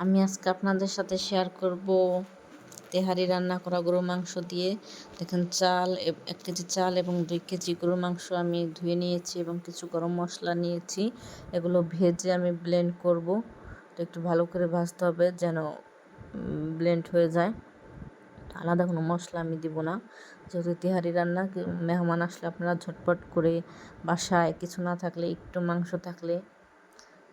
আমি আজকে আপনাদের সাথে শেয়ার করব তেহারি রান্না করা গরুর মাংস দিয়ে। দেখেন চাল 1 কেজি চাল এবং 2 কেজি গরুর মাংস আমি ধুয়ে নিয়েছি এবং কিছু গরম মশলা নিয়েছি। এগুলো ভেজে আমি ব্লেন্ড করব। তো একটু ভালো করে ভাজতে হবে যেন ব্লেন্ড হয়ে যায়। আলাদা কোনো মশলা আমি দিব না, যেহেতু তেহারি রান্না। মেহমান আসলে আপনারা ঝটপট করে বাসায় কিছু না থাকলে একটু মাংস থাকলে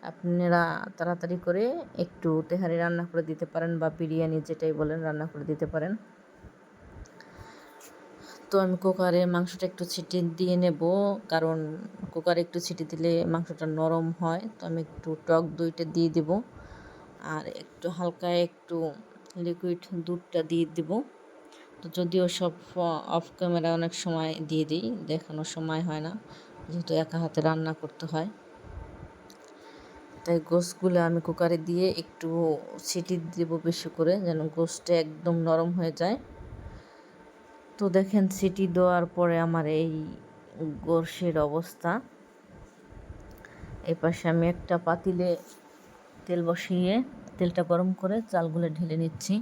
আপনারা তাড়াতাড়ি করে একটু তেহারি রান্না করে দিতে পারেন, বা বিরিয়ানি যেটাই বলেন রান্না করে দিতে পারেন। তো আমি কুকারে মাংসটা একটু ছিটি দিয়ে নেব, কারণ কুকারে একটু ছিটি দিলে মাংসটা নরম হয়। তো আমি একটু টক দইটা দিয়ে দেব, আর একটু হালকা একটু লিকুইড দুধটা দিয়ে দেব। তো যদিও সব অফ ক্যামেরা অনেক সময় দিয়ে দিই, দেখানোর সময় হয় না, যেহেতু একা হাতে রান্না করতে হয়। তাই গোশগুলো আমি কুকারে দিয়ে একটু সিটি দেবো বেশি করে, যেন গোশটা একদম নরম হয়ে যায়। তো দেখেন সিটি দেওয়ার পরে আমার এই গোশের অবস্থা। এই পাশে আমি একটা পাতিলে তেল বসিয়ে তেলটা গরম করে চালগুলো ঢেলে নিচ্ছি।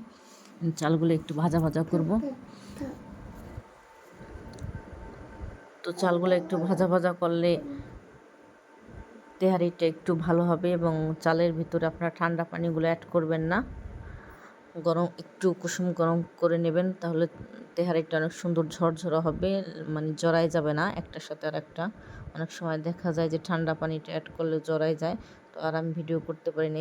চালগুলো একটু ভাজা ভাজা করব। তো চালগুলো একটু ভাজা ভাজা করলে তেহারিটা একটু ভালো হবে, এবং চালের ভিতরে আপনারা ঠান্ডা পানিগুলো অ্যাড করবেন না, গরম একটু কুসুম গরম করে নেবেন, তাহলে তেহারিটা অনেক সুন্দর ঝরঝরা হবে, মানে জড়াই যাবে না একটার সাথে আর একটা। অনেক সময় দেখা যায় যে ঠান্ডা পানিটা অ্যাড করলে জড়াই যায়, তো আর আমি ভিডিও করতে পারি না।